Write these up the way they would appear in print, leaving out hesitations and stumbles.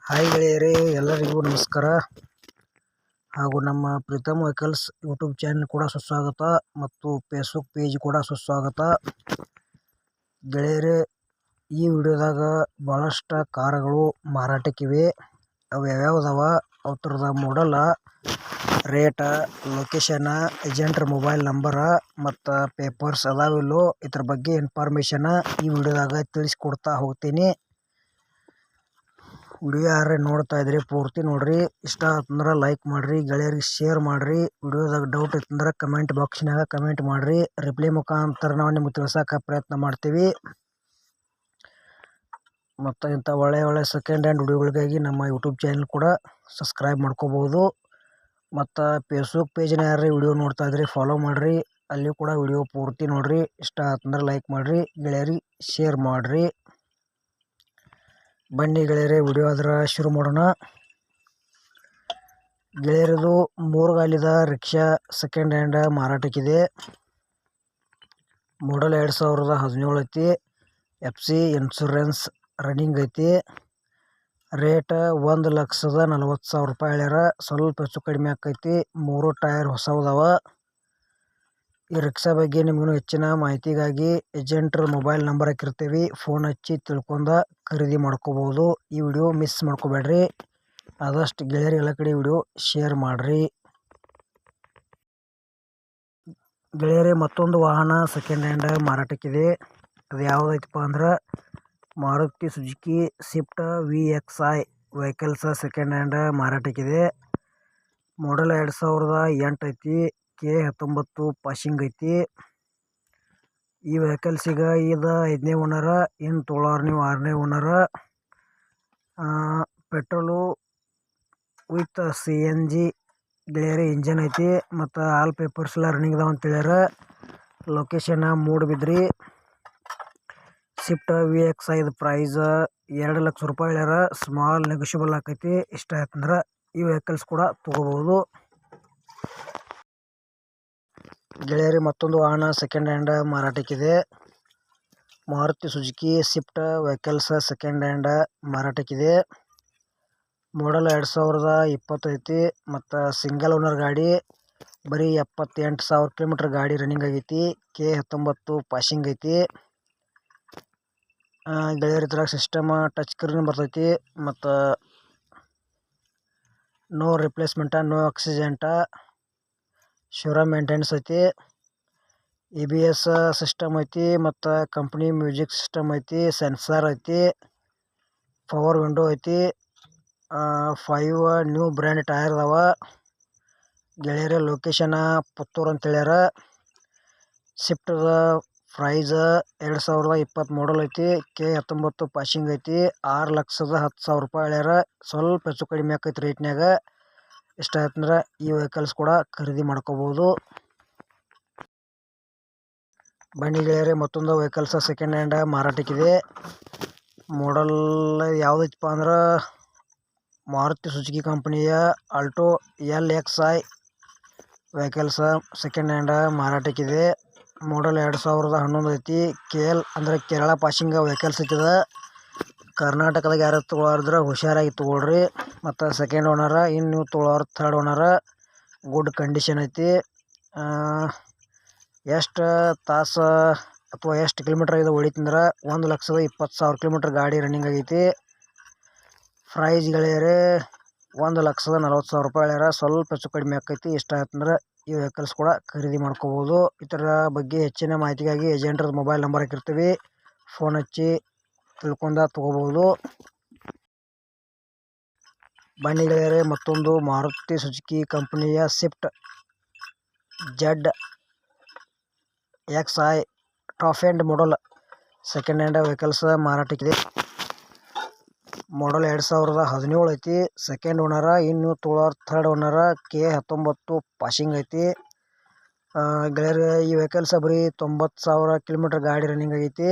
Hi ಗೆಳೆಯರೇ, ಎಲ್ಲರಿಗೂ ನಮಸ್ಕಾರ. ಹಾಗೂ ನಮ್ಮ ಪ್ರೀತಮ್ ವೆಹಿಕಲ್ಸ್ ಯೂಟ್ಯೂಬ್ ಚಾನಲ್ ಕೂಡ ಸುಸ್ವಾಗತ ಮತ್ತು ಫೇಸ್ಬುಕ್ ಪೇಜ್ ಕೂಡ ಸುಸ್ವಾಗತ. ಗೆಳೆಯರೇ, ಈ ವಿಡಿಯೋದಾಗ ಭಾಳಷ್ಟು ಕಾರುಗಳು ಮಾರಾಟಕ್ಕಿವೆ. ಅವು ಯಾವ್ಯಾವ್ದವ, ಅವರದ ಮಾಡೆಲ್, ರೇಟ, ಲೊಕೇಶನ್, ಏಜೆಂಟ್ರ ಮೊಬೈಲ್ ನಂಬರ ಮತ್ತು ಪೇಪರ್ಸ್ ಅದಾವಿಲ್ಲೋ ಇದ್ರ ಬಗ್ಗೆ ಇನ್ಫಾರ್ಮೇಷನ್ ಈ ವಿಡಿಯೋದಾಗ ತಿಳಿಸ್ಕೊಡ್ತಾ ಹೋಗ್ತೀನಿ. ವಿಡಿಯೋ ಯಾರೇ ನೋಡ್ತಾ ಇದ್ರಿ ಪೂರ್ತಿ ನೋಡ್ರಿ. ಇಷ್ಟ ಆತಂದ್ರೆ ಲೈಕ್ ಮಾಡ್ರಿ, ಗೆಳೆಯರಿಗೆ ಶೇರ್ ಮಾಡ್ರಿ. ವಿಡಿಯೋದಾಗ ಡೌಟ್ ಇತ್ತಂದ್ರೆ ಕಮೆಂಟ್ ಬಾಕ್ಸ್ನಾಗ ಕಮೆಂಟ್ ಮಾಡ್ರಿ. ರಿಪ್ಲೈ ಮುಖಾಂತರ ನಾವು ನಿಮ್ಗೆ ತಿಳ್ಸೋಕೆ ಪ್ರಯತ್ನ ಮಾಡ್ತೀವಿ. ಮತ್ತು ಇಂಥ ಒಳ್ಳೆ ಸೆಕೆಂಡ್ ಹ್ಯಾಂಡ್ ವಿಡಿಯೋಗಳಿಗಾಗಿ ನಮ್ಮ ಯೂಟ್ಯೂಬ್ ಚಾನಲ್ ಕೂಡ ಸಬ್ಸ್ಕ್ರೈಬ್ ಮಾಡ್ಕೋಬೋದು. ಮತ್ತು ಫೇಸ್ಬುಕ್ ಪೇಜ್ನ ಯಾರೇ ವಿಡಿಯೋ ನೋಡ್ತಾ ಇದ್ರಿ ಫಾಲೋ ಮಾಡ್ರಿ, ಅಲ್ಲಿ ಕೂಡ ವಿಡಿಯೋ ಪೂರ್ತಿ ನೋಡ್ರಿ. ಇಷ್ಟ ಆತಂದ್ರೆ ಲೈಕ್ ಮಾಡ್ರಿ, ಗೆಳೆಯರಿಗೆ ಶೇರ್ ಮಾಡ್ರಿ. ಬನ್ನಿ ಗೆಳೆಯರೇ, ವಿಡಿಯೋ ಆದ್ರೆ ಶುರು ಮಾಡೋಣ. ಗೆಳೆಯರದು 3 ಗಾಲಿದ ರಿಕ್ಷಾ ಸೆಕೆಂಡ್ ಹ್ಯಾಂಡ್ ಮಾರಾಟಕ್ಕಿದೆ. ಮಾಡೆಲ್ 2017 ಐತಿ. FC ಇನ್ಶೂರೆನ್ಸ್ ರನ್ನಿಂಗ್ ಐತಿ. ರೇಟ್ 1,40,40,000 ರೂಪಾಯಿ ಹೇಳ್ಯಾರ. ಸ್ವಲ್ಪ ಹೆಚ್ಚು ಕಡಿಮೆ ಆಕೈತಿ. 3 ಟೈರ್ ಹೊಸವದಾವ. ಈ ರಿಕ್ಷಾ ಬಗ್ಗೆ ನಿಮ್ಗೂ ಹೆಚ್ಚಿನ ಮಾಹಿತಿಗಾಗಿ ಏಜೆಂಟ್ರ ಮೊಬೈಲ್ ನಂಬರ್ ಹಾಕಿರ್ತೀವಿ. ಫೋನ್ ಹಚ್ಚಿ ತಿಳ್ಕೊಂಡ ಖರೀದಿ ಮಾಡ್ಕೋಬೋದು. ಈ ವಿಡಿಯೋ ಮಿಸ್ ಮಾಡ್ಕೋಬೇಡ್ರಿ. ಆದಷ್ಟು ಗೆಳೆಯರಿ ಎಲ್ಲ ಕಡೆ ವಿಡಿಯೋ ಶೇರ್ ಮಾಡ್ರಿ. ಗೆಳೆಯರೇ, ಮತ್ತೊಂದು ವಾಹನ ಸೆಕೆಂಡ್ ಹ್ಯಾಂಡ್ ಮಾರಾಟಕ್ಕಿದೆ. ಅದು ಯಾವುದೈತಪ್ಪ ಅಂದ್ರೆ Maruti Suzuki Swift VXi vehicles second hand ಮಾರಾಟಕ್ಕಿದೆ. ಮಾಡೆಲ್ 2008 ಐತಿ. K19 ಪಾಸಿಂಗ್ ಐತಿ. ಈ ವೆಹಿಕಲ್ಸಿಗೆ ಇದು 5ನೇ ಓನರ. ಇನ್ನು ತೊಳೋರು ನೀವು 6ನೇ ಓನರ. ಪೆಟ್ರೋಲು ವಿತ್ CNG ಗೆಳೆಯರಿ ಇಂಜನ್ ಐತಿ. ಮತ್ತು ಆಲ್ ಪೇಪರ್ಸ್ ಎಲ್ಲ ರನ್ನಿಂಗ್ ಅದಾವ ಅಂತ ಹೇಳ್ಯಾರ. ಲೊಕೇಶನ್ ಮೂಡಬಿದ್ರಿ. ಸ್ವಿಫ್ಟ್ VXi ಇದು ಪ್ರೈಸ್ 2 ಲಕ್ಷ ರೂಪಾಯಿ ಹೇಳ್ಯಾರ. ಸ್ಮಾಲ್ ನೆಗೋಷಿಯಬಲ್ ಆಕೈತಿ. ಇಷ್ಟ ಆಯ್ತಂದ್ರೆ ಈ ವೆಹಿಕಲ್ಸ್ ಕೂಡ ತೊಗೋಬೋದು. ಗೆಳೆಯರಿ, ಮತ್ತೊಂದು ವಾಹನ ಸೆಕೆಂಡ್ ಹ್ಯಾಂಡ್ ಮಾರಾಟಕ್ಕಿದೆ. Maruti Suzuki Swift vehicles second hand ಮಾರಾಟಕ್ಕಿದೆ. ಮಾಡೆಲ್ 2020 ಐತಿ. ಮತ್ತು ಸಿಂಗಲ್ ಓನರ್ ಗಾಡಿ. ಬರೀ 78,000 ಕಿಲೋಮೀಟರ್ ಗಾಡಿ ರನ್ನಿಂಗ್ ಆಗೈತಿ. K19 ಪಾಸಿಂಗ್ ಐತಿ. ಗೆಳೆಯರ ಇದ್ರಾಗ ಸಿಸ್ಟಮ್ ಟಚ್ ಸ್ಕ್ರೀನ್ ಬರ್ತೈತಿ. ಮತ್ತು ನೋ ರಿಪ್ಲೇಸ್ಮೆಂಟ, ನೋ ಆಕ್ಸಿಡೆಂಟ, ಶೋರೂಮ್ ಮೇಂಟೆನೆನ್ಸ್ ಐತಿ. ABS ಸಿಸ್ಟಮ್ ಐತಿ. ಮತ್ತು ಕಂಪ್ನಿ ಮ್ಯೂಸಿಕ್ ಸಿಸ್ಟಮ್ ಐತಿ. ಸೆನ್ಸಾರ್ ಐತಿ. ಪವರ್ ವಿಂಡೋ ಐತಿ. 5 ನ್ಯೂ ಬ್ರ್ಯಾಂಡ್ ಟೈರ್ ಅದಾವ. ಗೆಳೆಯರ ಲೊಕೇಶನ್ ಪುತ್ತೂರು ಅಂತ ಹೇಳ್ಯಾರ. ಸ್ವಿಫ್ಟದ ಪ್ರೈಸ್ 2020 ಮಾಡೆಲ್ ಐತಿ. K19 ಪಾಸಿಂಗ್ ಐತಿ. 6,10,000 ರೂಪಾಯಿ ಹೇಳ್ಯಾರ. ಸ್ವಲ್ಪ ಹೆಚ್ಚು ಕಡಿಮೆ ಆಕೈತಿ ರೇಟ್ನ್ಯಾಗ. ಇಷ್ಟ ಆಯ್ತಂದ್ರೆ ಈ ವೆಹಿಕಲ್ಸ್ ಕೂಡ ಖರೀದಿ ಮಾಡ್ಕೋಬೋದು. ಬನ್ನಿ ಗೆಳೆಯರೆ, ಮತ್ತೊಂದು ವೆಹಿಕಲ್ಸ್ ಸೆಕೆಂಡ್ ಹ್ಯಾಂಡ್ ಮಾರಾಟಕ್ಕಿದೆ. ಮಾಡೆಲ್ ಯಾವುದೈತಪ್ಪ ಅಂದ್ರೆ ಮಾರುತಿ ಸುಜುಕಿ ಕಂಪನಿಯ Alto LXi vehicles second hand ಮಾರಾಟಕ್ಕಿದೆ. ಮಾಡೆಲ್ 2011 ಐತಿ. KL ಅಂದರೆ ಕೇರಳ ಪಾಸಿಂಗ್ ವೆಹಿಕಲ್ಸ್ ಐತಿದ. ಕರ್ನಾಟಕದಾಗ ಯಾರು ತೊಗೊಳಾರಿದ್ರೆ ಹುಷಾರಾಗಿ ತೊಗೊಳ್ರಿ. ಮತ್ತು ಸೆಕೆಂಡ್ ಓನರ. ಇನ್ನು ನೀವು ತೊಗೊಳೋರು ಥರ್ಡ್ ಓನರ. ಗುಡ್ ಕಂಡೀಷನ್ ಐತಿ. ಎಷ್ಟು ತಾಸು ಅಥವಾ ಎಷ್ಟು ಕಿಲೋಮೀಟ್ರ್ ಇದು ಹೊಡಿತಂದ್ರೆ 1,20,000 ಕಿಲೋಮೀಟ್ರ್ ಗಾಡಿ ರನ್ನಿಂಗ್ ಆಗೈತಿ. ಪ್ರೈಸ್ ಗೆಳೆಯರೇ 1,40,000 ರೂಪಾಯಿ ಹೇಳ್ಯಾರ. ಸ್ವಲ್ಪ ಹೆಚ್ಚು ಕಡಿಮೆ ಆಕೈತಿ. ಇಷ್ಟ ಆಯ್ತಂದ್ರೆ ಈ ವೆಹಿಕಲ್ಸ್ ಕೂಡ ಖರೀದಿ ಮಾಡ್ಕೋಬೋದು. ಇದರ ಬಗ್ಗೆ ಹೆಚ್ಚಿನ ಮಾಹಿತಿಗಾಗಿ ಏಜೆಂಟ್ರ ಮೊಬೈಲ್ ನಂಬರ್ ಹಾಕಿರ್ತೀವಿ. ಫೋನ್ ಹಚ್ಚಿ ತಿಳ್ಕೊಂಡ ತೊಗೋಬೋದು. ಬನ್ನಿ ಗೆಳೆಯರೇ, ಮತ್ತೊಂದು ಮಾರುತಿ ಸುಜುಕಿ ಕಂಪನಿಯ Swift ZXi top end model second hand vehicles ಮಾರಾಟಕ್ಕಿದೆ. ಮಾಡೆಲ್ 2017 ಐತಿ. ಸೆಕೆಂಡ್ ಓನರ. ಇನ್ನು ತೊಗೊಳೋರು ಥರ್ಡ್ ಓನರ. K19 ಪಾಸಿಂಗ್ ಐತಿ. ಗೆಳೆಯರೆ, ಈ ವೆಹಿಕಲ್ಸ್ ಬರೀ 90,000 ಕಿಲೋಮೀಟ್ರ್ ಗಾಡಿ ರನ್ನಿಂಗ್ ಆಗೈತಿ.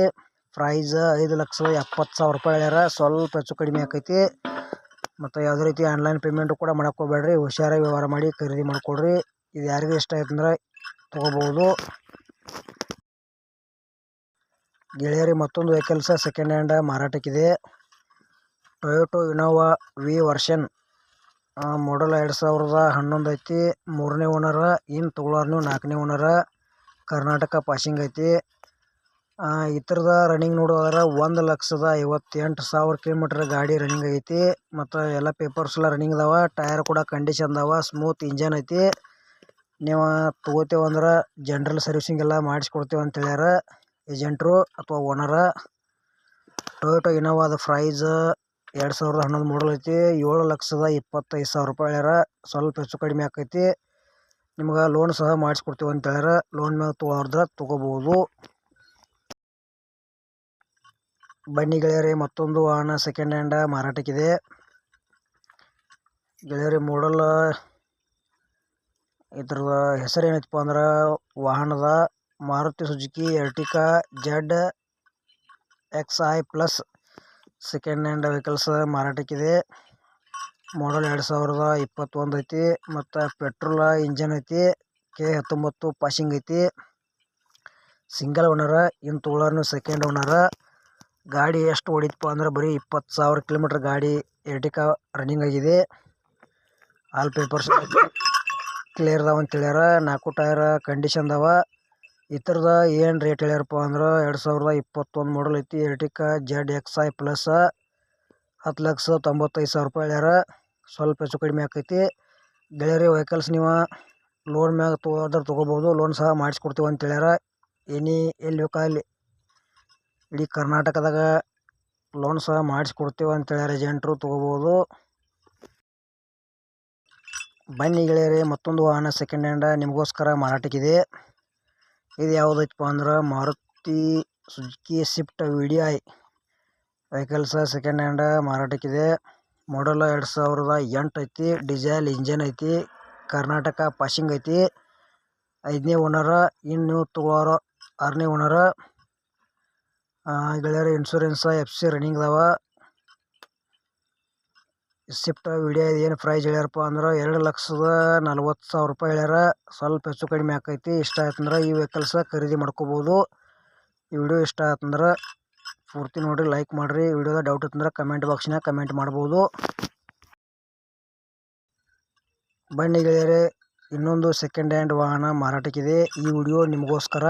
ಪ್ರೈಸ್ 5,70,000 ರೂಪಾಯಿ ಹೇಳ್ಯಾರ. ಸ್ವಲ್ಪ ಹೆಚ್ಚು ಕಡಿಮೆ ಆಕೈತಿ. ಮತ್ತು ಯಾವುದೇ ರೀತಿ ಆನ್ಲೈನ್ ಪೇಮೆಂಟು ಕೂಡ ಮಾಡಕ್ಕೆ ಹೋಗ್ಬೇಡ್ರಿ. ಹುಷಾರಾಗಿ ವ್ಯವಹಾರ ಮಾಡಿ ಖರೀದಿ ಮಾಡ್ಕೊಳ್ರಿ. ಇದು ಯಾರಿಗೂ ಇಷ್ಟ ಆಯ್ತಂದ್ರೆ ತೊಗೋಬೋದು. ಗೆಳೆಯರಿ, ಮತ್ತೊಂದು ವೆಹಿಕಲ್ಸ್ ಸೆಕೆಂಡ್ ಹ್ಯಾಂಡ್ ಮಾರಾಟಕ್ಕಿದೆ. Toyota Innova V version model 2011 ಐತಿ. 3ನೇ ಓನರ. ಇನ್ನು ತೊಗೊಳೋರು 4ನೇ ಓನರ. ಕರ್ನಾಟಕ ಪಾಸಿಂಗ್ ಐತಿ. ಇತರದ ರನ್ನಿಂಗ್ ನೋಡೋದಾದ್ರೆ 1,58,000 ಕಿಲೋಮೀಟರ್ ಗಾಡಿ ರನ್ನಿಂಗ್ ಐತಿ. ಮತ್ತು ಎಲ್ಲ ಪೇಪರ್ಸ್ ಎಲ್ಲ ರನ್ನಿಂಗ್ ಅದಾವ. ಟೈರ್ ಕೂಡ ಕಂಡೀಷನ್ ಅದಾವ. ಸ್ಮೂತ್ ಇಂಜನ್ ಐತಿ. ನೀವು ತೊಗೋತೇವಂದ್ರೆ ಜನರಲ್ ಸರ್ವಿಸಿಂಗ್ ಎಲ್ಲ ಮಾಡಿಸ್ಕೊಡ್ತೇವೆ ಅಂತ ಹೇಳ್ಯಾರ ಏಜೆಂಟ್ರು ಅಥವಾ ಓನರ. ಟೊಯೋಟೊ ಇನೋವಾದ ಪ್ರೈಸ್ 2011 ಮಾಡಲ್ ಐತಿ. 7,25,000 ರೂಪಾಯಿ ಹೇಳ್ಯಾರ. ಸ್ವಲ್ಪ ಹೆಚ್ಚು ಕಡಿಮೆ ಆಕೈತಿ. ನಿಮ್ಗೆ ಲೋನ್ ಸಹ ಮಾಡಿಸ್ಕೊಡ್ತೀವಿ ಅಂತ ಹೇಳ್ಯಾರ. ಲೋನ್ ಮೇಲೆ ತೊಗೊಳೋದ್ರ ತೊಗೋಬೋದು. ಬನ್ನಿ ಗೆಳೆಯರೇ, ಮತ್ತೊಂದು ವಾಹನ ಸೆಕೆಂಡ್ ಹ್ಯಾಂಡ್ ಮಾರಾಟಕ್ಕಿದೆ. ಗೆಳೆಯರಿ ಮಾಡಲ್ ಇದ್ರದ ಹೆಸರು ಏನೈತಪ್ಪ ಅಂದ್ರೆ ವಾಹನದ Maruti Suzuki Ertiga ZXi plus second hand vehicles ಮಾರಾಟಕ್ಕಿದೆ. ಮಾಡಲ್ 2021 ಐತಿ. ಮತ್ತು ಪೆಟ್ರೋಲ್ ಇಂಜನ್ ಐತಿ. K19 ಪಾಸಿಂಗ್ ಐತಿ. ಸಿಂಗಲ್ ಓನರ. ಇನ್ನು ತೊಗೊಳೋರು ಸೆಕೆಂಡ್ ಓನರ. ಗಾಡಿ ಎಷ್ಟು ಹೊಡಿತಪ್ಪ ಅಂದ್ರೆ ಬರೀ 20,000 ಕಿಲೋಮೀಟರ್ ಗಾಡಿ ಎರ್ಟಿಕಾ ರನ್ನಿಂಗ್ ಆಗಿದೆ. ಆಲ್ ಪೇಪರ್ಸ್ ಕ್ಲಿಯರ್ ಅದಾವ ಅಂತ ಹೇಳ್ಯಾರ. 4 ಟೈರ್ ಕಂಡೀಷನ್ ಅದಾವ. ಇತರದ ಏನು ರೇಟ್ ಹೇಳ್ಯಾರಪ್ಪ ಅಂದ್ರೆ 2021 ಮಾಡಲ್ ಐತಿ. ಎರ್ಟಿಕಾ ZXi ಪ್ಲಸ್ 10,95,000 ರೂಪಾಯಿ ಹೇಳ್ಯಾರ. ಸ್ವಲ್ಪ ಹೆಚ್ಚು ಕಡಿಮೆ ಆಕೈತಿ. ಗೆಳೆಯರಿ ವೆಹಿಕಲ್ಸ್ ನೀವು ಲೋನ್ ಮ್ಯಾಗ ತೊಗೊಳೋದ್ರೆ ತೊಗೋಬೋದು. ಲೋನ್ ಸಹ ಮಾಡಿಸ್ಕೊಡ್ತೀವಿ ಅಂತ ಹೇಳ್ಯಾರ. ಎಲ್ಲಿ ಬೇಕಾಗಲಿ ಇಡೀ ಕರ್ನಾಟಕದಾಗ ಲೋನ್ ಸಹ ಮಾಡಿಸ್ಕೊಡ್ತೀವಿ ಅಂತ ಹೇಳ್ಯಾರ ಏಜೆಂಟ್ರು. ತೊಗೋಬೋದು. ಬನ್ನಿ ಗೆಳೆಯರಿ, ಮತ್ತೊಂದು ವಾಹನ ಸೆಕೆಂಡ್ ಹ್ಯಾಂಡ್ ನಿಮಗೋಸ್ಕರ ಮಾರಾಟಕ್ಕಿದೆ. ಇದು ಯಾವುದೈತಪ್ಪ ಅಂದ್ರೆ Maruti Suzuki Swift VDI vehicles second hand ಮಾರಾಟಕ್ಕಿದೆ. ಮಾಡಲ್ 2008 ಐತಿ. ಡೀಸೆಲ್ ಇಂಜನ್ ಐತಿ. ಕರ್ನಾಟಕ ಪಾಸಿಂಗ್ ಐತಿ. 5ನೇ ಓನರ. ಇನ್ನು ನೀವು ತೊಗೊಳೋರು 6ನೇ ಓನರ. ಗೆಳೆಯರಿ ಇನ್ಶೂರೆನ್ಸ್ FC ರನ್ನಿಂಗ್ ಅದಾವ. ಸ್ವಿಫ್ಟ್ VDI ಏನು ಪ್ರೈಸ್ ಹೇಳ್ಯಾರಪ್ಪ ಅಂದ್ರೆ 2,40,000 ರೂಪಾಯಿ ಹೇಳ್ಯಾರ. ಸ್ವಲ್ಪ ಹೆಚ್ಚು ಕಡಿಮೆ ಆಕೈತಿ. ಇಷ್ಟ ಆಯ್ತಂದ್ರೆ ಈ ವೆಹಿಕಲ್ಸ್ ಖರೀದಿ ಮಾಡ್ಕೋಬೋದು. ಈ ವಿಡಿಯೋ ಇಷ್ಟ ಆಯ್ತಂದ್ರೆ ಪೂರ್ತಿ ನೋಡಿರಿ, ಲೈಕ್ ಮಾಡಿರಿ. ವಿಡಿಯೋದ ಡೌಟ್ ಇತ್ತಂದ್ರೆ ಕಮೆಂಟ್ ಬಾಕ್ಸ್ನಾಗ ಕಮೆಂಟ್ ಮಾಡ್ಬೋದು. ಬನ್ನಿ ಗೆಳೆಯರೆ, ಇನ್ನೊಂದು ಸೆಕೆಂಡ್ ಹ್ಯಾಂಡ್ ವಾಹನ ಮಾರಾಟಕ್ಕಿದೆ. ಈ ವಿಡಿಯೋ ನಿಮಗೋಸ್ಕರ.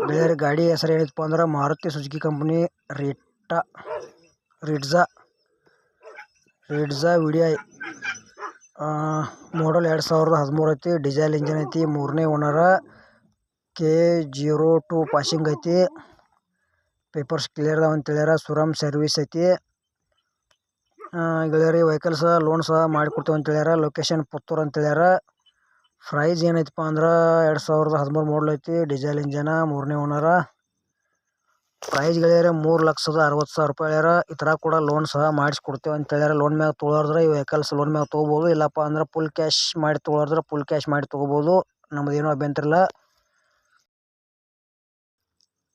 ಗೆಳೆಯರೆ ಗಾಡಿ ಹೆಸರು ಏನೈತಪ್ಪ ಅಂದ್ರೆ ಮಾರುತಿ ಸುಜುಕಿ ಕಂಪನಿ ರಿಟ್ಜಾ VDI ಮಾಡಲ್ 2013 ಐತಿ. ಡೀಸೆಲ್ ಇಂಜನ್ ಐತಿ. 3ನೇ ಓನರ. K02 ಪಾಸಿಂಗ್ ಐತಿ. ಪೇಪರ್ಸ್ ಕ್ಲಿಯರ್ ಅದಾವ ಅಂತ ಹೇಳ್ಯಾರ. ಸುರಮ್ ಸರ್ವಿಸ್ ಐತಿ. ಗೆಳೆಯರಿ ವೆಹಿಕಲ್ಸ್ ಲೋನ್ ಸಹ ಮಾಡಿಕೊಡ್ತೀವಿ ಅಂತ ಹೇಳ್ಯಾರ. ಲೊಕೇಶನ್ ಪುತ್ತೂರು ಅಂತ ಹೇಳ್ಯಾರ. ಪ್ರೈಸ್ ಏನೈತಪ್ಪ ಅಂದ್ರೆ 2013 ಮಾಡಲ್ ಐತಿ. ಡೀಸೆಲ್ ಇಂಜನ. 3ನೇ ಓನರ. ಪ್ರೈಸ್ ಗೆಳೆಯರೆ 3,60,000 ರೂಪಾಯಿ ಹೇಳ್ಯಾರ. ಈ ಥರ ಕೂಡ ಲೋನ್ ಸಹ ಮಾಡಿಸ್ಕೊಡ್ತೇವೆ ಅಂತ ಹೇಳ್ಯಾರ. ಲೋನ್ ಮ್ಯಾಗ ತೊಗೊಳೋದ್ರೆ ಈ ವೆಹಿಕಲ್ಸ್ ಲೋನ್ ಮ್ಯಾಗ ತೊಗೋಬೋದು. ಇಲ್ಲಪ್ಪ ಅಂದ್ರೆ ಫುಲ್ ಕ್ಯಾಶ್ ಮಾಡಿ ತೊಗೊಳೋದ್ರೆ ಫುಲ್ ಕ್ಯಾಶ್ ಮಾಡಿ ತೊಗೋಬೋದು. ನಮ್ಮದೇನೂ ಅಭ್ಯಂತರ ಇಲ್ಲ.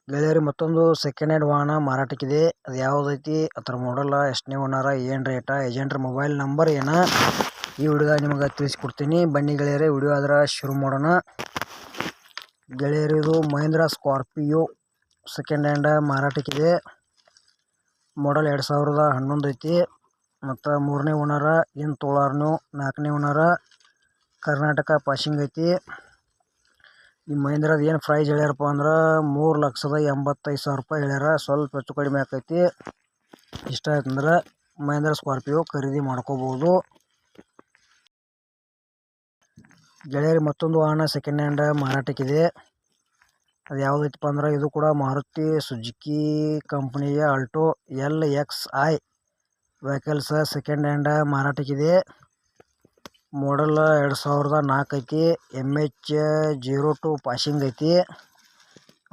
ಗೆಳೆಯರಿ ಮತ್ತೊಂದು ಸೆಕೆಂಡ್ ಹ್ಯಾಂಡ್ ವಾಹನ ಮಾರಾಟಕ್ಕಿದೆ. ಅದು ಯಾವುದೈತಿ, ಅದರ ಮಾಡಲ್ಲ, ಎಷ್ಟನೇ ಓನರ, ಏನು ರೇಟ, ಏಜೆಂಟ್ರ ಮೊಬೈಲ್ ನಂಬರ್ ಏನ ಈ ವಿಡಿಯೋದಾಗ ನಿಮಗೆ ತಿಳಿಸ್ಕೊಡ್ತೀನಿ. ಬನ್ನಿ ಗೆಳೆಯರೆ, ವಿಡಿಯೋ ಆದ್ರೆ ಶುರು ಮಾಡೋಣ. ಗೆಳೆಯರಿ ಇದು ಮಹೇಂದ್ರ ಸ್ಕಾರ್ಪಿಯೋ ಸೆಕೆಂಡ್ ಹ್ಯಾಂಡ್ ಮಾರಾಟಕ್ಕಿದೆ. ಮಾಡಲ್ 2011 ಐತಿ. ಮತ್ತು 3ನೇ ಓನರ. ಇನ್ನು ತೊಗೊಳೋರು 4ನೇ ಓನರ. ಕರ್ನಾಟಕ ಪಾಸಿಂಗ್ ಐತಿ. ಈ ಮಹೇಂದ್ರದ ಏನು ಪ್ರೈಸ್ ಹೇಳ್ಯಾರಪ್ಪ ಅಂದ್ರೆ 3,85,000 ರೂಪಾಯಿ ಹೇಳ್ಯಾರ. ಸ್ವಲ್ಪ ಹೆಚ್ಚು ಕಡಿಮೆ ಆಕೈತಿ. ಇಷ್ಟ ಆಯ್ತಂದ್ರೆ ಮಹೇಂದ್ರ ಸ್ಕಾರ್ಪಿಯೋ ಖರೀದಿ ಮಾಡ್ಕೋಬೋದು. ಗೆಳೆಯರಿ ಮತ್ತೊಂದು ವಾಹನ ಸೆಕೆಂಡ್ ಹ್ಯಾಂಡ್ ಮಾರಾಟಕ್ಕಿದೆ. ಅದು ಯಾವುದೈತಪ್ಪ ಅಂದ್ರೆ ಇದು ಕೂಡ ಮಾರುತಿ ಸುಜುಕಿ ಕಂಪನಿಯ Alto LXi vehicles second hand ಮಾರಾಟಕ್ಕಿದೆ. ಮಾಡಲ್ 2004 ಐತಿ. MH02 ಪಾಸಿಂಗ್ ಐತಿ.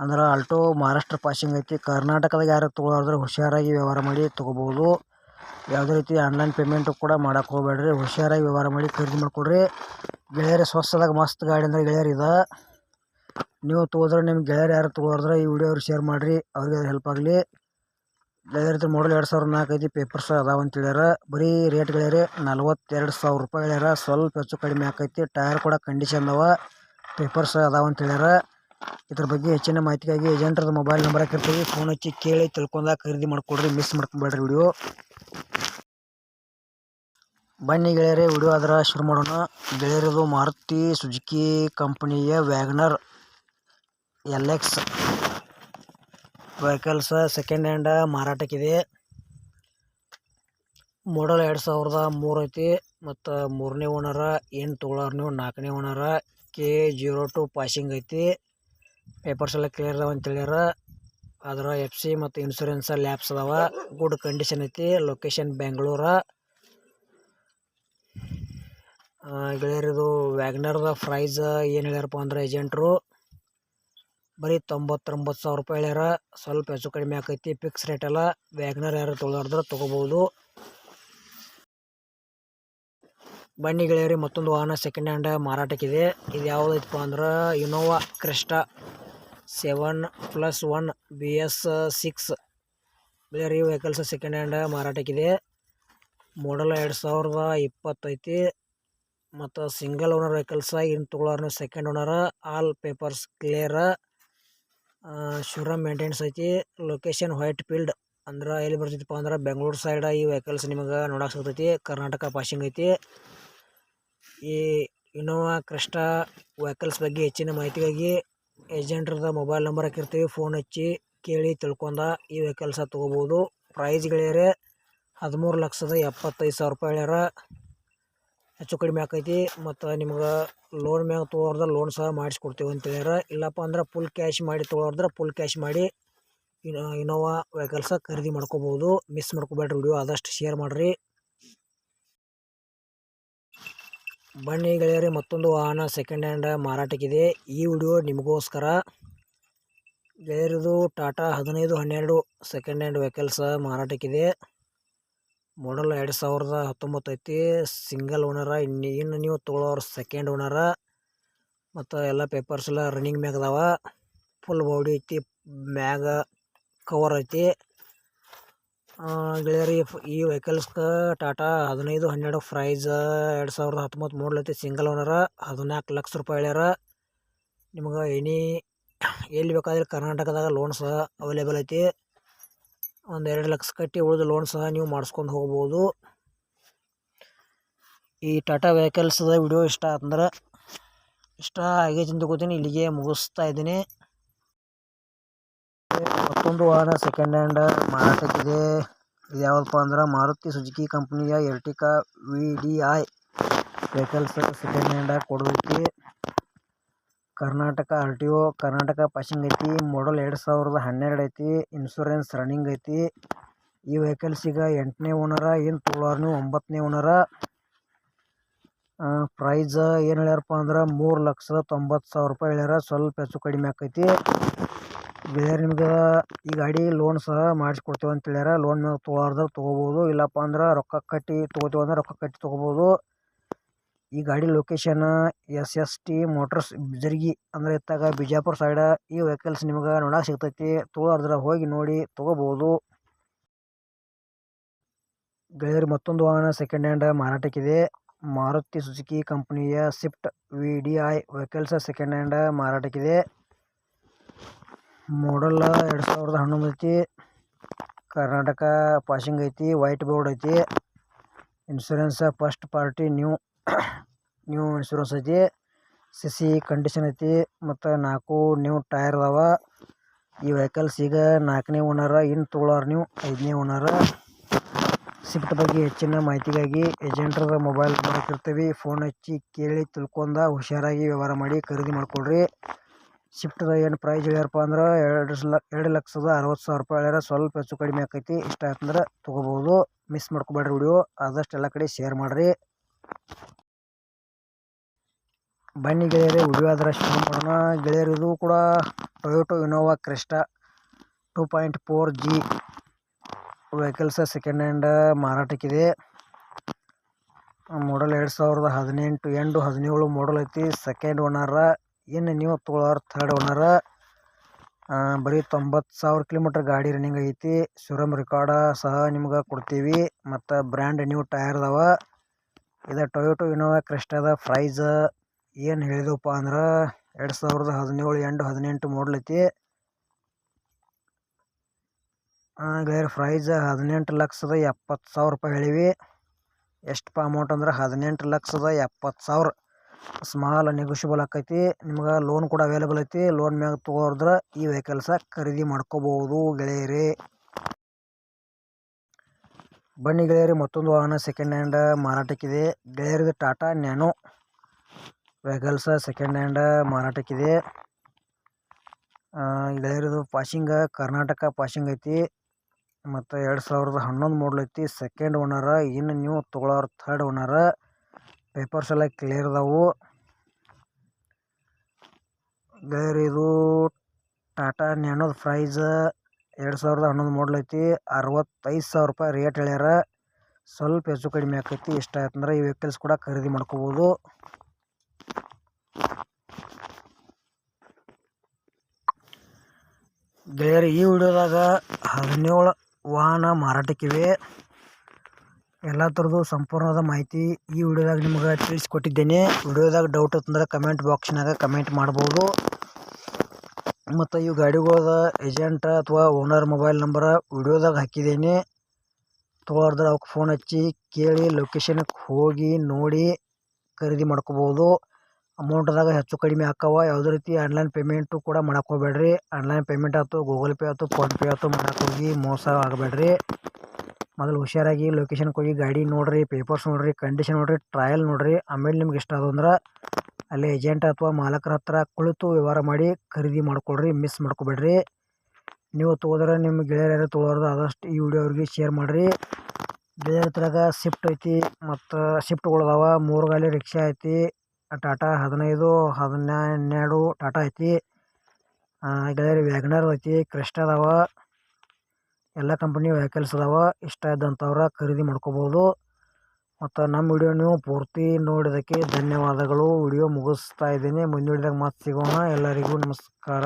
ಅಂದ್ರೆ ಆಲ್ಟೋ ಮಹಾರಾಷ್ಟ್ರ ಪಾಸಿಂಗ್ ಐತಿ. ಕರ್ನಾಟಕದಾಗ ಯಾರು ತೊಗೊಳೋದ್ರೆ ಹುಷಾರಾಗಿ ವ್ಯವಹಾರ ಮಾಡಿ ತೊಗೋಬೋದು. ಯಾವುದೇ ರೀತಿ ಆನ್ಲೈನ್ ಪೇಮೆಂಟು ಕೂಡ ಮಾಡೋಕೆ ಹೋಗ್ಬೇಡ್ರಿ. ಹುಷಾರಾಗಿ ವ್ಯವಹಾರ ಮಾಡಿ ಖರೀದಿ ಮಾಡಿಕೊಡ್ರಿ. ಗೆಳೆಯರಿ ಸ್ವಸ್ಥದಾಗ ಮಸ್ತ್ ಗಾಡಿ ಅಂದ್ರೆ ಗೆಳೆಯರಿ ಇದು. ನೀವು ತೊಗೋದ್ರೆ ನಿಮ್ಮ ಗೆಳೆಯರು ಯಾರು ತೊಗೊಳೋದ್ರೆ ಈ ವಿಡಿಯೋ ಅವ್ರಿಗೆ ಶೇರ್ ಮಾಡಿರಿ. ಅವ್ರಿಗೆ ಹೆಲ್ಪ್ ಆಗಲಿ. ಗೆಳೆಯರಿ ಮಾಡಲ್ 2004 ಐತಿ. ಪೇಪರ್ಸ್ ಅದಾವ ಅಂತ ಹೇಳ್ಯಾರ. ಬರೀ ರೇಟ್ ಗೆಳೆಯರಿ 42,000 ರೂಪಾಯಿ ಹೇಳ್ಯಾರ. ಸ್ವಲ್ಪ ಹೆಚ್ಚು ಕಡಿಮೆ ಆಕೈತಿ. ಟೈರ್ ಕೂಡ ಕಂಡೀಷನ್ ಅದಾವ. ಪೇಪರ್ಸ್ ಅದಾವ ಅಂತ ಹೇಳ್ಯಾರ. ಇದ್ರ ಬಗ್ಗೆ ಹೆಚ್ಚಿನ ಮಾಹಿತಿಗಾಗಿ ಏಜೆಂಟ್ರದ ಮೊಬೈಲ್ ನಂಬರ್ ಹಾಕಿರ್ತೀವಿ, ಫೋನ್ ಹಚ್ಚಿ ಕೇಳಿ ತಿಳ್ಕೊಂಡ ಖರೀದಿ ಮಾಡ್ಕೊಡ್ರಿ, ಮಿಸ್ ಮಾಡ್ಕೊಬೇಡ್ರಿ ವಿಡಿಯೋ. ಬನ್ನಿ ಗೆಳೆಯರೇ, ವಿಡಿಯೋ ಆದ್ರೆ ಶುರು ಮಾಡೋಣ. ಗೆಳೆಯರದು ಮಾರುತಿ ಸುಜುಕಿ ಕಂಪನಿಯ WagonR LX vehicles second hand ಮಾರಾಟಕ್ಕಿದೆ. ಮಾಡಲ್ 2003 ಐತಿ ಮತ್ತು 3ನೇ ಓನರ. ಏನು ತೊಗೊಳೋರು ನೀವು 4ನೇ ಓನರ. K02 ಪಾಸಿಂಗ್ ಐತಿ. ಪೇಪರ್ಸ್ ಎಲ್ಲ ಕ್ಲಿಯರ್ ಅದಾವ ಅಂತ ಹೇಳ್ಯಾರ. ಅದರ FC ಮತ್ತು ಇನ್ಶೂರೆನ್ಸ್ ಲ್ಯಾಪ್ಸ್ ಅದಾವ. ಗುಡ್ ಕಂಡೀಷನ್ ಐತಿ. ಲೊಕೇಶನ್ ಬೆಂಗಳೂರು. ಗೆಳೆಯರಿದು ವ್ಯಾಗನರ್ದ ಪ್ರೈಸ್ ಏನು ಹೇಳ್ಯಾರಪ್ಪ ಅಂದ್ರೆ ಏಜೆಂಟ್ರು ಬರೀ 99,000 ರೂಪಾಯಿ ಹೇಳ್ಯಾರ. ಸ್ವಲ್ಪ ಹೆಚ್ಚು ಕಡಿಮೆ ಆಕೈತಿ, ಫಿಕ್ಸ್ ರೇಟ್ ಅಲ್ಲ. ವ್ಯಾಗನರ್ ಯಾರು ತೊಗೊಳಾರ್ದ್ರೆ ತೊಗೋಬೋದು. ಬನ್ನಿ ಗೆಳೆಯರಿ, ಮತ್ತೊಂದು ವಾಹನ ಸೆಕೆಂಡ್ ಹ್ಯಾಂಡ್ ಮಾರಾಟಕ್ಕಿದೆ. ಇದು ಯಾವುದೈತಪ್ಪ ಅಂದ್ರೆ ಇನೋವಾ ಕ್ರಿಸ್ಟಾ 7+1 BS6 ಗೆಳೆಯರಿ. ವೆಹಿಕಲ್ಸ್ ಸೆಕೆಂಡ್ ಹ್ಯಾಂಡ್ ಮಾರಾಟಕ್ಕಿದೆ. ಮಾಡಲ್ 2020 ಐತಿ ಮತ್ತು ಸಿಂಗಲ್ ಓನರ್ ವೆಹಿಕಲ್ಸ್. ಇನ್ನು ತೊಗೊಳೋರು second owner. All papers clear. Showroom maintenance ಐತಿ. ಲೊಕೇಶನ್ ವೈಟ್ ಫೀಲ್ಡ್ ಅಂದ್ರೆ ಎಲ್ಲಿ ಬರ್ತೈತಿಪ್ಪ ಅಂದ್ರೆ ಬೆಂಗಳೂರು ಸೈಡ್. ಈ ವೆಹಿಕಲ್ಸ್ ನಿಮಗೆ ನೋಡಕ್ಕೆ ಸಿಗ್ತೈತಿ. ಕರ್ನಾಟಕ ಪಾಸಿಂಗ್ ಐತಿ. ಈ ಇನೋವಾ ಕ್ರಿಸ್ಟಾ ವೆಹಿಕಲ್ಸ್ ಬಗ್ಗೆ ಹೆಚ್ಚಿನ ಮಾಹಿತಿಗಾಗಿ ಏಜೆಂಟ್ರದ ಮೊಬೈಲ್ ನಂಬರ್ ಹಾಕಿರ್ತೀವಿ, ಫೋನ್ ಹಚ್ಚಿ ಕೇಳಿ ತಿಳ್ಕೊಂಡ ಈ ವೆಹಿಕಲ್ಸ ತೊಗೋಬೋದು. ಪ್ರೈಸ್ ಗೆಳೆಯರೆ 13,75,000 ರೂಪಾಯಿ ಹೇಳ್ಯಾರ. ಹೆಚ್ಚು ಕಡಿಮೆ ಆಕೈತಿ. ಮತ್ತು ನಿಮ್ಗೆ ಲೋನ್ ಮ್ಯಾಗ ತೊಗೊಳೋದ್ರೆ ಲೋನ್ ಸಹ ಮಾಡಿಸ್ಕೊಡ್ತೀವಿ ಅಂತ ಹೇಳ್ಯಾರ. ಇಲ್ಲಪ್ಪ ಅಂದ್ರೆ ಫುಲ್ ಕ್ಯಾಶ್ ಮಾಡಿ ತೊಗೊಳೋದ್ರೆ ಫುಲ್ ಕ್ಯಾಶ್ ಮಾಡಿ ಇನೋವಾ ವೆಹಿಕಲ್ಸ ಖರೀದಿ ಮಾಡ್ಕೋಬೋದು. ಮಿಸ್ ಮಾಡ್ಕೋಬೇಡ್ರಿ ವಿಡಿಯೋ, ಆದಷ್ಟು ಶೇರ್ ಮಾಡಿರಿ. ಬನ್ನಿ ಗೆಳೆಯರಿ, ಮತ್ತೊಂದು ವಾಹನ ಸೆಕೆಂಡ್ ಹ್ಯಾಂಡ್ ಮಾರಾಟಕ್ಕಿದೆ. ಈ ವಿಡಿಯೋ ನಿಮಗೋಸ್ಕರ. ಗೆಳೆಯರಿದು ಟಾಟಾ 1512 ಸೆಕೆಂಡ್ ಹ್ಯಾಂಡ್ ವೆಹಿಕಲ್ಸ್ ಮಾರಾಟಕ್ಕಿದೆ. ಮಾಡಲ್ 2019 ಐತಿ. ಸಿಂಗಲ್ ಓನರ. ಇನ್ನು ನೀವು ತೊಗೊಳೋರು ಸೆಕೆಂಡ್ ಓನರ. ಮತ್ತು ಎಲ್ಲ ಪೇಪರ್ಸ್ ಎಲ್ಲ ರನ್ನಿಂಗ್ ಮ್ಯಾಗ ಅದಾವ. ಫುಲ್ ಬಾಡಿ ಐತಿ, ಮ್ಯಾಗ ಕವರ್ ಐತಿ. ಗೆಳೆಯರಿ, ಈ ವೆಹಿಕಲ್ಸ್ಗೆ ಟಾಟಾ 1512 ಪ್ರೈಸ್ 2019 ಮಾಡಲ್ ಐತಿ. ಸಿಂಗಲ್ ಓನರ. 14 ಲಕ್ಷ ರೂಪಾಯಿ ಹೇಳ್ಯಾರ. ನಿಮ್ಗೆ ಎಲ್ಲಿ ಬೇಕಾದ್ರೆ ಕರ್ನಾಟಕದಾಗ ಲೋನ್ ಸಹ ಅವೈಲೇಬಲ್ ಐತಿ. ಒಂದು 2 ಲಕ್ಷ ಕಟ್ಟಿ ಉಳಿದ ಲೋನ್ ಸಹ ನೀವು ಮಾಡಿಸ್ಕೊಂಡು ಹೋಗ್ಬೋದು. ಈ ಟಾಟಾ ವೆಹಿಕಲ್ಸ್ದ ವಿಡಿಯೋ ಇಷ್ಟ ಆಗೈತಿ ಅಂತ ಗೊತ್ತೀನಿ. ಇಲ್ಲಿಗೆ ಮುಗಿಸ್ತಾ ಇದ್ದೀನಿ. ಮತ್ತೊಂದು ವಾಹನ ಸೆಕೆಂಡ್ ಹ್ಯಾಂಡ್ ಮಾರಾಟಕ್ಕಿದೆ. ಇದು ಯಾವುದಪ್ಪ ಅಂದ್ರೆ ಮಾರುತಿ ಸುಜುಕಿ ಕಂಪನಿಯ Ertiga VDI vehicles second hand ಕೊಡೋದೈತಿ. ಕರ್ನಾಟಕ RTO ಕರ್ನಾಟಕ ಪಾಸಿಂಗ್ ಐತಿ. ಮಾಡಲ್ 2012 ಐತಿ. ಇನ್ಶೂರೆನ್ಸ್ ರನ್ನಿಂಗ್ ಐತಿ. ಈ ವೆಹಿಕಲ್ಸ್ ಈಗ 8ನೇ ಓನರ. ಏನು ತೊಗೊಳೋರು ನೀವು 9ನೇ ಓನರ. ಪ್ರೈಸ್ ಏನು ಹೇಳ್ಯಾರಪ್ಪ ಅಂದ್ರೆ 3,90,000 ರೂಪಾಯಿ ಹೇಳ್ಯಾರ. ಸ್ವಲ್ಪ ಹೆಚ್ಚು ಕಡಿಮೆ ಆಕೈತಿ. ಬೇರೆ ನಿಮ್ಗೆ ಈ ಗಾಡಿ ಲೋನ್ ಸಹ ಮಾಡಿಸ್ಕೊಡ್ತೀವಿ ಅಂತ ಹೇಳ್ಯಾರ. ಲೋನ್ ಮ್ಯಾಗ ತೊಗೊಳಾರ್ದ್ರೆ ತೊಗೋಬೋದು. ಇಲ್ಲಪ್ಪ ಅಂದ್ರೆ ರೊಕ್ಕ ಕಟ್ಟಿ ತೊಗೋತೀವಿ ಅಂದ್ರೆ ರೊಕ್ಕ ಕಟ್ಟಿ ತೊಗೋಬೋದು. ಈ ಗಾಡಿ ಲೊಕೇಶನ್ SST ಮೋಟರ್ಸ್ ಬಿಜರ್ಗಿ ಅಂದ್ರೆ ಇತ್ತಾಗ ಬಿಜಾಪುರ ಸೈಡ್. ಈ ವೆಹಿಕಲ್ಸ್ ನಿಮ್ಗೆ ನೋಡಕ್ಕೆ ಸಿಗ್ತೈತಿ. ತೊಗೊಳಾರ್ದ್ರೆ ಹೋಗಿ ನೋಡಿ ತೊಗೋಬೋದು. ಗೆಳೆಯರು, ಮತ್ತೊಂದು ವಾಹನ ಸೆಕೆಂಡ್ ಹ್ಯಾಂಡ್ ಮಾರಾಟಕ್ಕಿದೆ. ಮಾರುತಿ ಸುಜುಕಿ ಕಂಪನಿಯ Swift VDI vehicles second hand ಮಾರಾಟಕ್ಕಿದೆ. ಮಾಡಲ್ 2011 ಐತಿ. ಕರ್ನಾಟಕ ಪಾಸಿಂಗ್ ಐತಿ. ವೈಟ್ ಬೋರ್ಡ್ ಐತಿ. Insurance first party new insurance ಐತಿ. CC ಕಂಡೀಷನ್ ಐತಿ. ಮತ್ತು 4 ನ್ಯೂ ಟೈರ್ ಅದಾವ. ಈ ವೆಹಿಕಲ್ಸ್ ಈಗ 4ನೇ ಓನರ. ಇನ್ನು ತೊಗೊಳೋರು ನೀವು 5ನೇ ಓನರ. ಸ್ವಿಫ್ಟ್ ಬಗ್ಗೆ ಹೆಚ್ಚಿನ ಮಾಹಿತಿಗಾಗಿ ಏಜೆಂಟ್ರದ ಮೊಬೈಲ್ ನಂಬರ್ ಹಾಕಿರ್ತೀವಿ, ಫೋನ್ ಹಚ್ಚಿ ಕೇಳಿ ತಿಳ್ಕೊಂಡ ಹುಷಾರಾಗಿ ವ್ಯವಹಾರ ಮಾಡಿ ಖರೀದಿ ಮಾಡ್ಕೊಳ್ರಿ. ಸ್ವಿಫ್ಟ್ದ ಏನು ಪ್ರೈಸ್ ಹೇಳ್ಯಾರಪ್ಪ ಅಂದ್ರೆ 2,60,000 ರೂಪಾಯಿ ಹೇಳ್ಯಾರ. ಸ್ವಲ್ಪ ಹೆಚ್ಚು ಕಡಿಮೆ ಆಕೈತಿ. ಇಷ್ಟ ಆಯ್ತಂದ್ರೆ ತೊಗೋಬೋದು. ಮಿಸ್ ಮಾಡ್ಕೊಬೇಡ್ರಿ ವಿಡಿಯೋ, ಆದಷ್ಟು ಎಲ್ಲ ಕಡೆ ಶೇರ್ ಮಾಡಿರಿ. ಬನ್ನಿ ಗೆಳೆಯರೇ, ವಿಡಿಯೋ ಆದ್ರೆ ಶುರು ಮಾಡೋಣ. ಗೆಳೆಯರು, ಇದು ಕೂಡ Toyota Innova Crysta 2.4G vehicles second hand ಮಾರಾಟಕ್ಕಿದೆ. ಮಾಡಲ್ 2018 ಎಂಡು 17 ಮಾಡಲ್ ಐತಿ. ಸೆಕೆಂಡ್ ಓನರ. ಇನ್ನು ನೀವು ತೊಗೊಳೋರು ಥರ್ಡ್ ಓನರ. ಬರೀ 90,000 ಕಿಲೋಮೀಟರ್ ಗಾಡಿ ರನ್ನಿಂಗ್ ಐತಿ. ಶೋರೂಮ್ ರೆಕಾರ್ಡ ಸಹ ನಿಮ್ಗೆ ಕೊಡ್ತೀವಿ. ಮತ್ತು ಬ್ರ್ಯಾಂಡ್ ನ್ಯೂ ಟೈರ್ ಅದಾವ. ಇದು ಟೊಯೋಟೋ ಇನೋವಾ ಕ್ರಿಸ್ಟಾದ ಪ್ರೈಸ್ ಏನು ಹೇಳಿದವಪ್ಪ ಅಂದ್ರೆ 2017 ಎಂಡ್ 18 ಮಾಡಲ್ ಐತಿ. ಗೆಳೆಯರ ಪ್ರೈಸ್ 18,70,000 ರೂಪಾಯಿ ಹೇಳಿವಿ. ಎಷ್ಟಪ್ಪ ಅಮೌಂಟ್ ಅಂದ್ರೆ 18,70,000. ಸ್ಮಾಲ್ ನೆಗೋಷಿಯಬಲ್ ಆಕೈತಿ. ನಿಮ್ಗೆ ಲೋನ್ ಕೂಡ ಅವೈಲೇಬಲ್ ಐತಿ. ಲೋನ್ ಮ್ಯಾಗ ತೊಗೊಳಿದ್ರೆ ಈ ವೆಹಿಕಲ್ಸ ಖರೀದಿ ಮಾಡ್ಕೋಬಹುದು ಗೆಳೆಯರಿ. ಬನ್ನಿ ಗೆಳೆಯರಿ, ಮತ್ತೊಂದು ವಾಹನ ಸೆಕೆಂಡ್ ಹ್ಯಾಂಡ್ ಮಾರಾಟಕ್ಕಿದೆ ಗೆಳೆಯರಿದು. Tata Nano vehicles second hand ಮಾರಾಟಕ್ಕಿದೆ ಗೆಳೆಯರಿದು. ಪಾಸಿಂಗ್ ಕರ್ನಾಟಕ ಪಾಸಿಂಗ್ ಐತಿ. ಮತ್ತು 2011 ಮಾಡಲ್ ಐತಿ. ಸೆಕೆಂಡ್ ಓನರ. ಇನ್ನು ನೀವು ತೊಗೊಳೋರು ಥರ್ಡ್ ಓನರ. ಪೇಪರ್ಸ್ ಎಲ್ಲ ಕ್ಲಿಯರ್ ಅದಾವು ಗೆಳೆಯರಿ. ಇದು ಟಾಟಾ ನ್ಯಾನೋದ ಪ್ರೈಸ್ 2011 ಮಾಡಲ್ ಐತಿ. 65,000 ರೂಪಾಯಿ ರೇಟ್ ಹೇಳ್ಯಾರ. ಸ್ವಲ್ಪ ಹೆಚ್ಚು ಕಡಿಮೆ ಆಕೈತಿ. ಇಷ್ಟ ಆಯ್ತಂದ್ರೆ ಈ ವೆಹಿಕಲ್ಸ್ ಕೂಡ ಖರೀದಿ ಮಾಡ್ಕೋಬೋದು. ಗೆಳೆಯರಿ, ಈ ವಿಡಿಯೋದಾಗ 17 ವಾಹನ ಮಾರಾಟಕ್ಕಿವೆ. ಎಲ್ಲ ಥರದ್ದು ಸಂಪೂರ್ಣವಾದ ಮಾಹಿತಿ ಈ ವಿಡಿಯೋದಾಗ ನಿಮ್ಗೆ ತಿಳಿಸ್ಕೊಟ್ಟಿದ್ದೇನೆ. ವಿಡಿಯೋದಾಗ ಡೌಟ್ ಅಂತಂದ್ರೆ ಕಮೆಂಟ್ ಬಾಕ್ಸ್ನಾಗ ಕಮೆಂಟ್ ಮಾಡ್ಬೋದು. ಮತ್ತು ಈ ಗಾಡಿಗಳದ ಏಜೆಂಟ್ ಅಥವಾ ಓನರ್ ಮೊಬೈಲ್ ನಂಬರ್ ವಿಡಿಯೋದಾಗ ಹಾಕಿದ್ದೇನೆ. ತೊಗೊಳೋದ್ರೆ ಅವಕ್ಕೆ ಫೋನ್ ಹಚ್ಚಿ ಕೇಳಿ ಲೊಕೇಶನ್ಗೆ ಹೋಗಿ ನೋಡಿ ಖರೀದಿ ಮಾಡ್ಕೋಬೋದು. ಅಮೌಂಟ್ದಾಗ ಹೆಚ್ಚು ಕಡಿಮೆ ಆಕ್ಕವ. ಯಾವುದೇ ರೀತಿ ಆನ್ಲೈನ್ ಪೇಮೆಂಟು ಕೂಡ ಮಾಡಕ್ಕೆ ಹೋಗ್ಬೇಡ್ರಿ. ಆನ್ಲೈನ್ ಪೇಮೆಂಟ್ ಆಯ್ತು, ಗೂಗಲ್ ಪೇ ಆಯ್ತು, ಫೋನ್ಪೇ ಆಯ್ತು ಮಾಡಕ್ಕೆ ಹೋಗಿ ಮೋಸ ಆಗಬೇಡ್ರಿ. ಮೊದಲು ಹುಷಾರಾಗಿ ಲೊಕೇಶನ್ಗೆ ಹೋಗಿ ಗಾಡಿ ನೋಡಿರಿ, ಪೇಪರ್ಸ್ ನೋಡಿರಿ, ಕಂಡೀಷನ್ ನೋಡಿರಿ, ಟ್ರಯಲ್ ನೋಡಿರಿ. ಆಮೇಲೆ ನಿಮ್ಗೆ ಇಷ್ಟ ಆದಂದ್ರೆ ಅಲ್ಲಿ ಏಜೆಂಟ್ ಅಥವಾ ಮಾಲಕರ ಹತ್ರ ಕುಳಿತು ವ್ಯವಹಾರ ಮಾಡಿ ಖರೀದಿ ಮಾಡ್ಕೊಳ್ರಿ. ಮಿಸ್ ಮಾಡ್ಕೋಬೇಡ್ರಿ. ನೀವು ತೊಗೋದ್ರೆ ನಿಮ್ಮ ಗೆಳೆಯರು ಯಾರು ತೊಗೊಳೋದು ಆದಷ್ಟು ಈ ವಿಡಿಯೋ ಅವ್ರಿಗೆ ಶೇರ್ ಮಾಡಿರಿ. ಗೆಳೆಯರ ಹತ್ರಾಗ ಸ್ವಿಫ್ಟ್ ಐತಿ ಮತ್ತು ಸ್ವಿಫ್ಟ್ಗಳದಾವ. 3 ಗಾಲಿ ರಿಕ್ಷಾ ಐತಿ. ಟಾಟಾ 15, 12 ಟಾಟಾ ಐತಿ ಗೆಳೆಯರಿ. ವ್ಯಾಗನರ್ ಐತಿ, ಕ್ರೆಸ್ಟ್ ಅದಾವ. ಎಲ್ಲ ಕಂಪನಿ ವೆಹಿಕಲ್ಸ್ ಅದಾವ. ಇಷ್ಟ ಇದ್ದಂಥವ್ರ ಖರೀದಿ ಮಾಡ್ಕೋಬೋದು. ಮತ್ತು ನಮ್ಮ ವಿಡಿಯೋ ನೀವು ಪೂರ್ತಿ ನೋಡಿದ್ದಕ್ಕೆ ಧನ್ಯವಾದಗಳು. ವಿಡಿಯೋ ಮುಗಿಸ್ತಾ ಇದ್ದೀನಿ. ಮುಂದಿನ ವಿಡಿಯೋದಾಗ ಮತ್ತೆ ಸಿಗೋಣ. ಎಲ್ಲರಿಗೂ ನಮಸ್ಕಾರ.